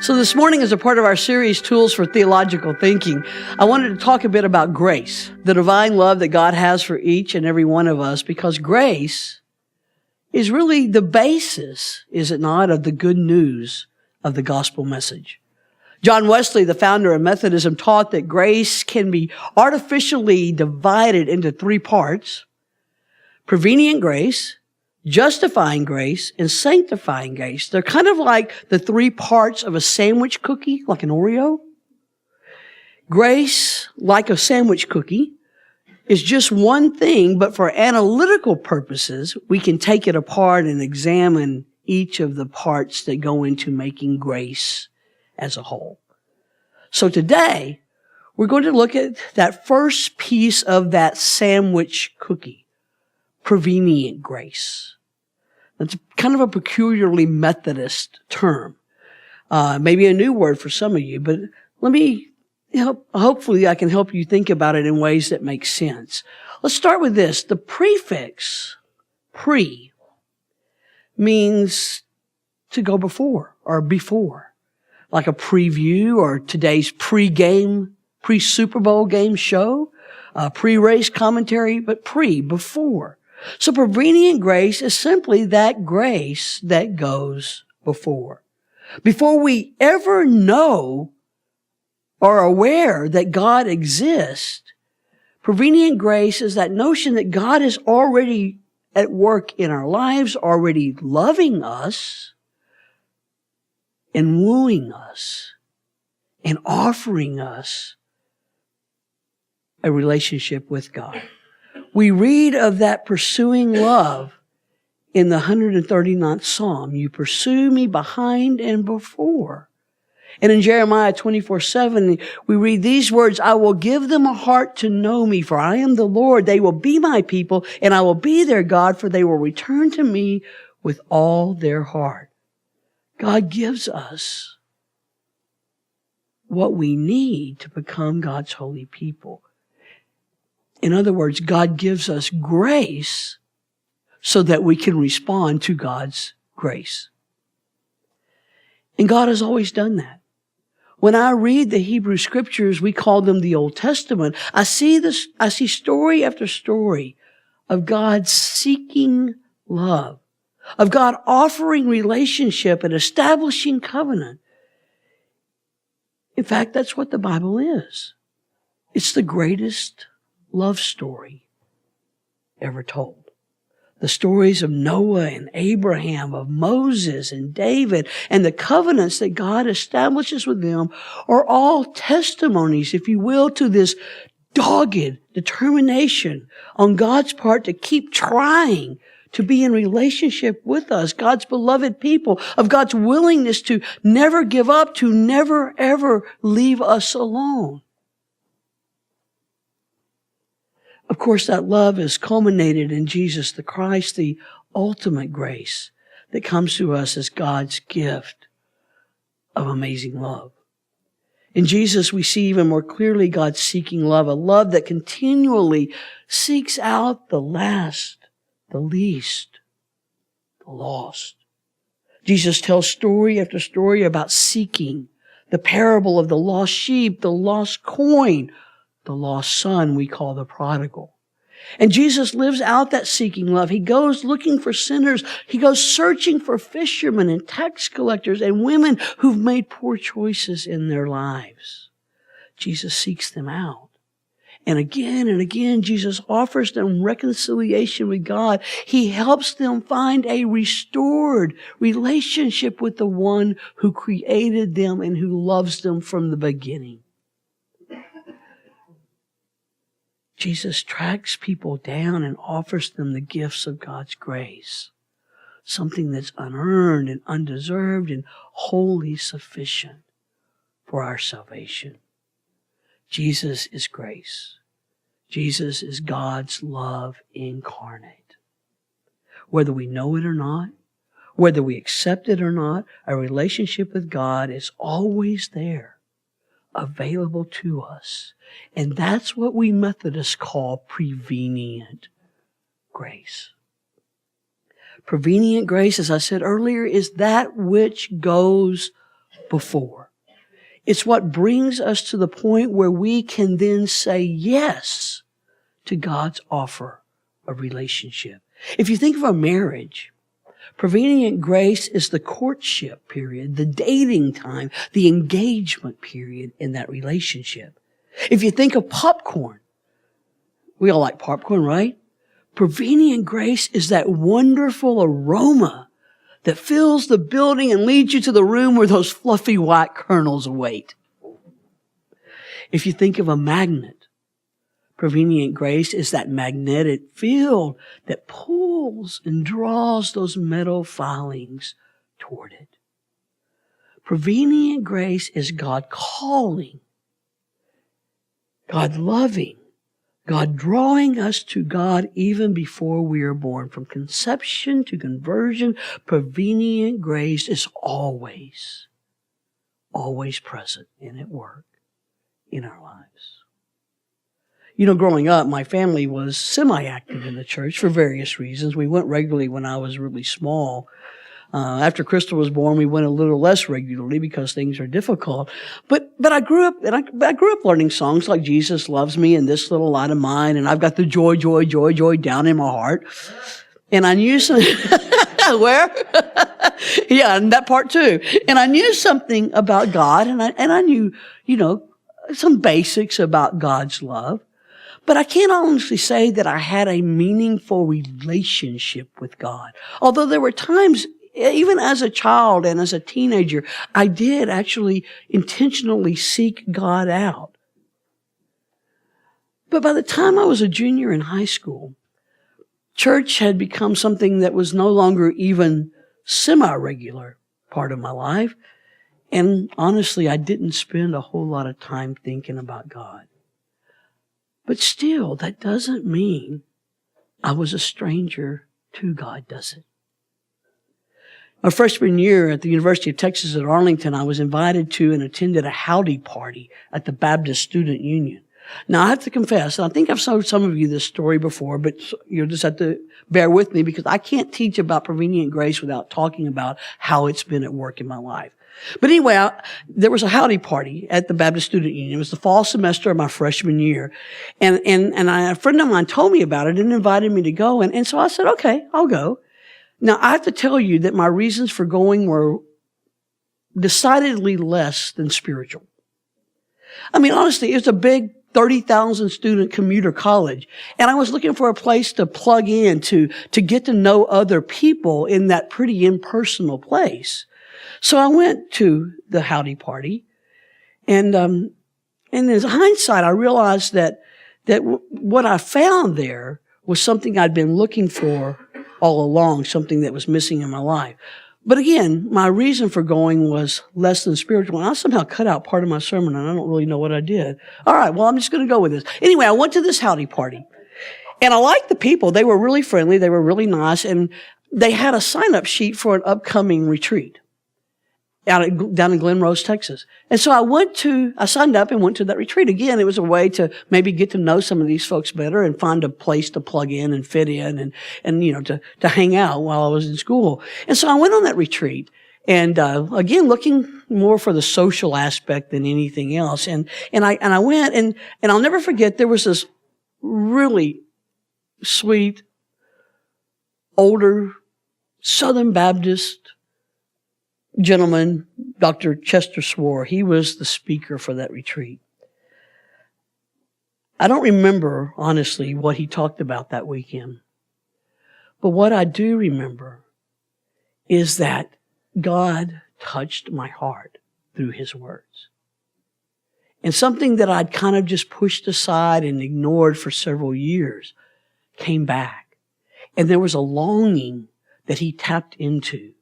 So this morning, as a part of our series, Tools for Theological Thinking, I wanted to talk a bit about grace, the divine love that God has for each and every one of us, because grace is really the basis, is it not, of the good news of the gospel message. John Wesley, the founder of Methodism, taught that grace can be artificially divided into three parts: prevenient grace, justifying grace, and sanctifying grace. They're kind of like the three parts of a sandwich cookie, like an Oreo. Grace, like a sandwich cookie, is just one thing, but for analytical purposes, we can take it apart and examine each of the parts that go into making grace as a whole. So today, we're going to look at that first piece of that sandwich cookie, prevenient grace. It's kind of a peculiarly Methodist term. Maybe a new word for some of you, but hopefully I can help you think about it in ways that make sense. Let's start with this. The prefix pre means to go before or before, like a preview or today's pre-game, pre-Super Bowl game show, pre-race commentary, but before. So prevenient grace is simply that grace that goes before. Before we ever know or are aware that God exists, prevenient grace is that notion that God is already at work in our lives, already loving us and wooing us and offering us a relationship with God. We read of that pursuing love in the 139th Psalm. You pursue me behind and before. And in Jeremiah 24:7, we read these words, I will give them a heart to know me, for I am the Lord. They will be my people, and I will be their God, for they will return to me with all their heart. God gives us what we need to become God's holy people. In other words, God gives us grace so that we can respond to God's grace. And God has always done that. When I read the Hebrew Scriptures, we call them the Old Testament, I see story after story of God seeking love, of God offering relationship and establishing covenant. In fact, that's what the Bible is. It's the greatest love story ever told. The stories of Noah and Abraham, of Moses and David, and the covenants that God establishes with them are all testimonies, if you will, to this dogged determination on God's part to keep trying to be in relationship with us, God's beloved people, of God's willingness to never give up, to never ever leave us alone. Of course, that love is culminated in Jesus the Christ, the ultimate grace that comes to us as God's gift of amazing love. In Jesus, we see even more clearly God's seeking love, a love that continually seeks out the last, the least, the lost. Jesus tells story after story about seeking, the parable of the lost sheep, the lost coin, the lost son we call the prodigal. And Jesus lives out that seeking love. He goes looking for sinners. He goes searching for fishermen and tax collectors and women who've made poor choices in their lives. Jesus seeks them out. And again, Jesus offers them reconciliation with God. He helps them find a restored relationship with the one who created them and who loves them from the beginning. Jesus tracks people down and offers them the gifts of God's grace, something that's unearned and undeserved and wholly sufficient for our salvation. Jesus is grace. Jesus is God's love incarnate. Whether we know it or not, whether we accept it or not, a relationship with God is always there, available to us. And that's what we Methodists call prevenient grace. Prevenient grace, as I said earlier, is that which goes before. It's what brings us to the point where we can then say yes to God's offer of relationship. If you think of a marriage, prevenient grace is the courtship period, the dating time, the engagement period in that relationship. If you think of popcorn, we all like popcorn, right? Prevenient grace is that wonderful aroma that fills the building and leads you to the room where those fluffy white kernels await. If you think of a magnet, prevenient grace is that magnetic field that pulls and draws those metal filings toward it. Prevenient grace is God calling, God loving, God drawing us to God even before we are born. From conception to conversion, prevenient grace is always present and at work in our lives. You know, growing up, my family was semi-active in the church for various reasons. We went regularly when I was really small. After Crystal was born, we went a little less regularly because things are difficult. But I grew up, and I grew up learning songs like Jesus Loves Me and This Little Light of Mine, and I've got the joy, joy, joy, joy down in my heart. And I knew some, where? Yeah, and that part too. And I knew something about God, and I knew, some basics about God's love. But I can't honestly say that I had a meaningful relationship with God. Although there were times, even as a child and as a teenager, I did actually intentionally seek God out. But by the time I was a junior in high school, church had become something that was no longer even semi-regular part of my life. And honestly, I didn't spend a whole lot of time thinking about God. But still, that doesn't mean I was a stranger to God, does it? My freshman year at the University of Texas at Arlington, I was invited to and attended a howdy party at the Baptist Student Union. Now, I have to confess, and I think I've told some of you this story before, but you'll just have to bear with me because I can't teach about prevenient grace without talking about how it's been at work in my life. But anyway, there was a howdy party at the Baptist Student Union. It was the fall semester of my freshman year. And a friend of mine told me about it and invited me to go. And so I said, okay, I'll go. Now, I have to tell you that my reasons for going were decidedly less than spiritual. I mean, honestly, it's a big 30,000 student commuter college. And I was looking for a place to plug in, to get to know other people in that pretty impersonal place. So I went to the howdy party. And in hindsight, I realized that what I found there was something I'd been looking for all along, something that was missing in my life. But again, my reason for going was less than spiritual. And I somehow cut out part of my sermon, and I don't really know what I did. All right, well, I'm just going to go with this. Anyway, I went to this howdy party. And I liked the people. They were really friendly. They were really nice. And they had a sign-up sheet for an upcoming retreat down in Glen Rose, Texas. And so I signed up and went to that retreat. Again, it was a way to maybe get to know some of these folks better and find a place to plug in and fit in and to hang out while I was in school. And so I went on that retreat. And, again, looking more for the social aspect than anything else. And I went and I'll never forget, there was this really sweet, older Southern Baptist gentleman, Dr. Chester Swore. He was the speaker for that retreat. I don't remember, honestly, what he talked about that weekend. But what I do remember is that God touched my heart through his words. And something that I'd kind of just pushed aside and ignored for several years came back. And there was a longing that he tapped into.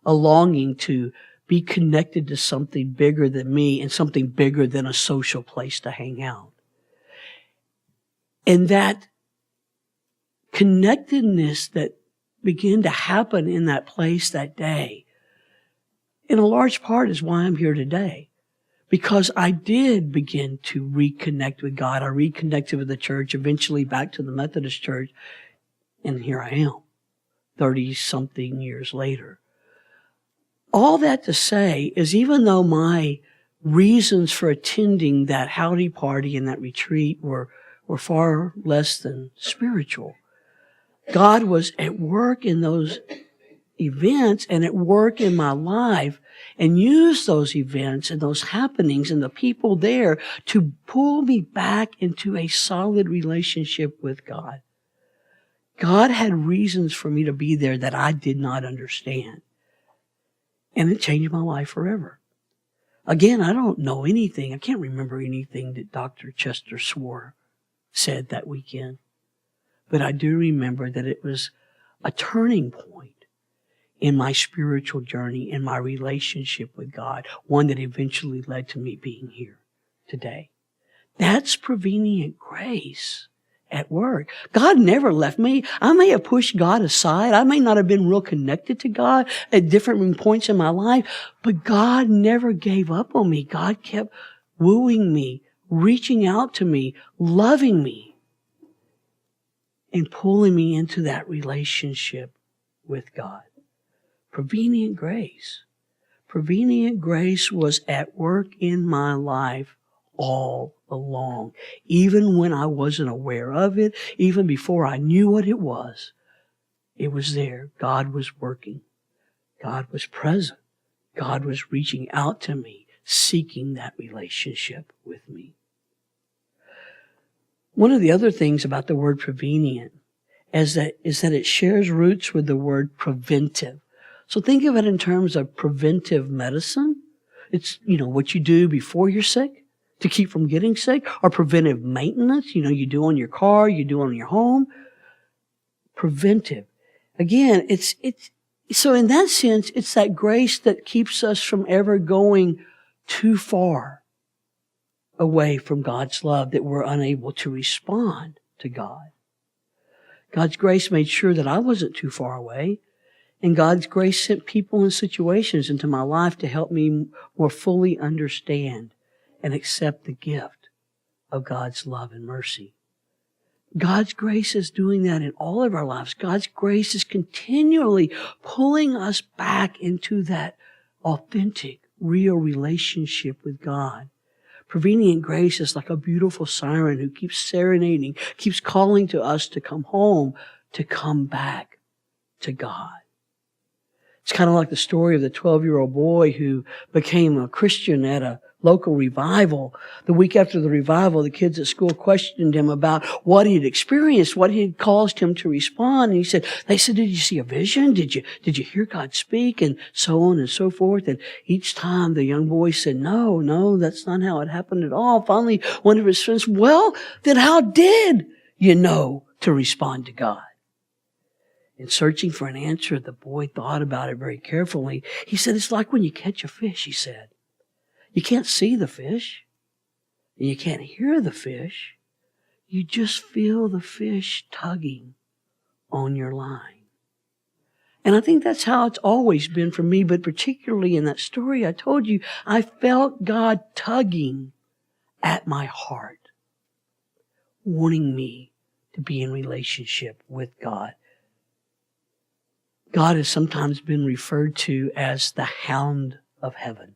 A longing to be connected to something bigger than me and something bigger than a social place to hang out. And that connectedness that began to happen in that place that day, in a large part is why I'm here today. Because I did begin to reconnect with God. I reconnected with the church, eventually back to the Methodist Church. And here I am, 30-something years later. all that to say is, even though my reasons for attending that howdy party and that retreat were far less than spiritual, God was at work in those events and at work in my life, and used those events and those happenings and the people there to pull me back into a solid relationship with God. God had reasons for me to be there that I did not understand. And it changed my life forever. Again, I don't know anything. I can't remember anything that Dr. Chester Swore said that weekend. But I do remember that it was a turning point in my spiritual journey, in my relationship with God, one that eventually led to me being here today. That's prevenient grace at work. God never left me. I may have pushed God aside. I may not have been real connected to God at different points in my life, but God never gave up on me. God kept wooing me, reaching out to me, loving me, and pulling me into that relationship with God. Prevenient grace. Prevenient grace was at work in my life all along. Even when I wasn't aware of it, even before I knew what it was there. God was working. God was present. God was reaching out to me, seeking that relationship with me. One of the other things about the word prevenient is that it shares roots with the word preventive. So think of it in terms of preventive medicine. It's, what you do before you're sick to keep from getting sick, or preventive maintenance, you do on your car, you do on your home. Preventive. Again, so in that sense, it's that grace that keeps us from ever going too far away from God's love, that we're unable to respond to God. God's grace made sure that I wasn't too far away. And God's grace sent people and situations into my life to help me more fully understand and accept the gift of God's love and mercy. God's grace is doing that in all of our lives. God's grace is continually pulling us back into that authentic, real relationship with God. Prevenient grace is like a beautiful siren who keeps serenading, keeps calling to us to come home, to come back to God. It's kind of like the story of the 12-year-old boy who became a Christian at a local revival. The week after the revival, the kids at school questioned him about what he had experienced, what had caused him to respond. And they said, did you see a vision? Did you hear God speak? And so on and so forth. And each time the young boy said, no, that's not how it happened at all. Finally, one of his friends, well, then how did you know to respond to God? In searching for an answer, the boy thought about it very carefully. He said, it's like when you catch a fish, he said. You can't see the fish, and you can't hear the fish. You just feel the fish tugging on your line. And I think that's how it's always been for me, but particularly in that story I told you, I felt God tugging at my heart, wanting me to be in relationship with God. God has sometimes been referred to as the hound of heaven.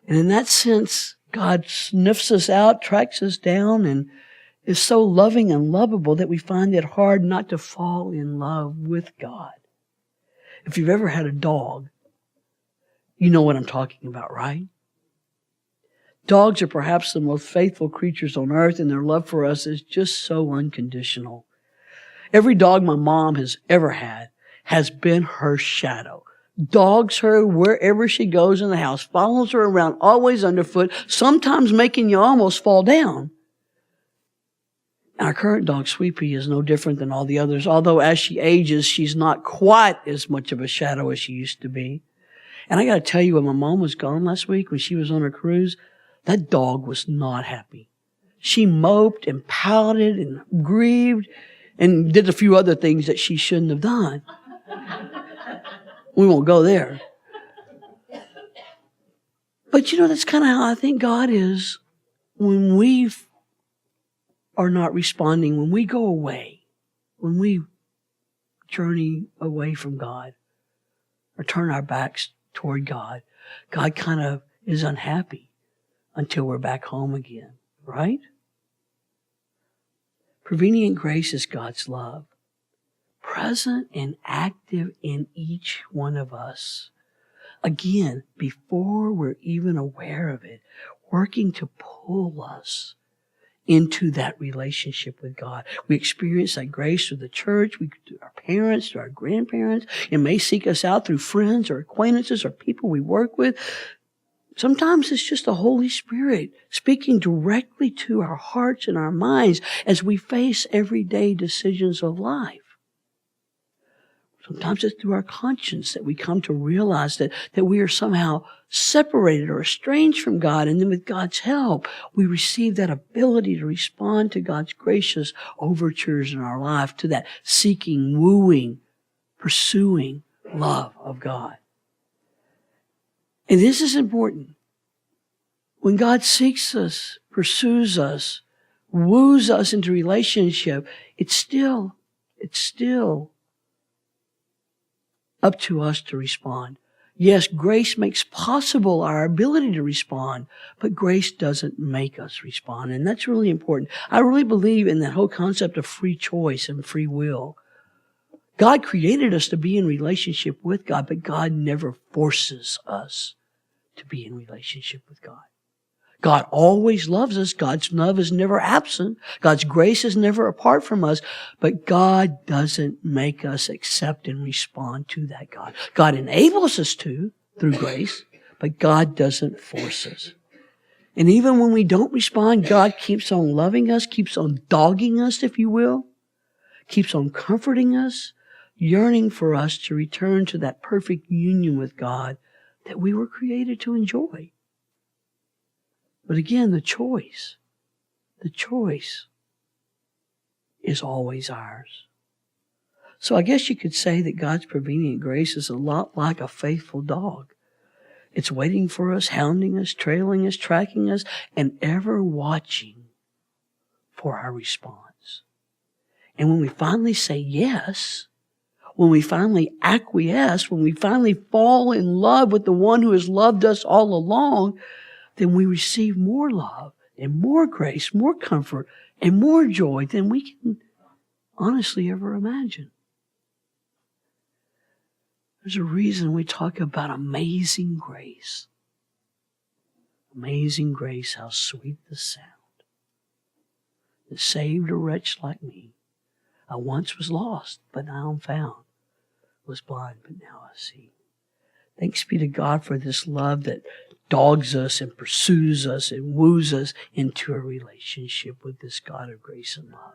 And in that sense, God sniffs us out, tracks us down, and is so loving and lovable that we find it hard not to fall in love with God. If you've ever had a dog, you know what I'm talking about, right? Dogs are perhaps the most faithful creatures on earth, and their love for us is just so unconditional. Every dog my mom has ever had has been her shadow. Dogs her wherever she goes in the house, follows her around, always underfoot, sometimes making you almost fall down. And our current dog, Sweepy, is no different than all the others, although as she ages, she's not quite as much of a shadow as she used to be. And I got to tell you, when my mom was gone last week, when she was on her cruise, that dog was not happy. She moped and pouted and grieved and did a few other things that she shouldn't have done. We won't go there. But that's kind of how I think God is when we are not responding, when we go away, when we journey away from God or turn our backs toward God, God kind of is unhappy until we're back home again, right? Prevenient grace is God's love, present and active in each one of us. Again, before we're even aware of it, working to pull us into that relationship with God. We experience that grace through the church, through our parents, through our grandparents. It may seek us out through friends or acquaintances or people we work with. Sometimes it's just the Holy Spirit speaking directly to our hearts and our minds as we face everyday decisions of life. Sometimes it's through our conscience that we come to realize that we are somehow separated or estranged from God. And then with God's help, we receive that ability to respond to God's gracious overtures in our life, to that seeking, wooing, pursuing love of God. And this is important. When God seeks us, pursues us, woos us into relationship, it's still up to us to respond. Yes, grace makes possible our ability to respond, but grace doesn't make us respond. And that's really important. I really believe in that whole concept of free choice and free will. God created us to be in relationship with God, but God never forces us to be in relationship with God. God always loves us. God's love is never absent. God's grace is never apart from us. But God doesn't make us accept and respond to that God. God enables us to through grace, but God doesn't force us. And even when we don't respond, God keeps on loving us, keeps on dogging us, if you will, keeps on comforting us, yearning for us to return to that perfect union with God that we were created to enjoy. But again, the choice is always ours. So I guess you could say that God's prevenient grace is a lot like a faithful dog. It's waiting for us, hounding us, trailing us, tracking us, and ever watching for our response. And when we finally say yes, when we finally acquiesce, when we finally fall in love with the one who has loved us all along, then we receive more love and more grace, more comfort, and more joy than we can honestly ever imagine. There's a reason we talk about amazing grace. Amazing grace, how sweet the sound that saved a wretch like me. I once was lost, but now I'm found. Was blind, but now I see. Thanks be to God for this love that dogs us and pursues us and woos us into a relationship with this God of grace and love.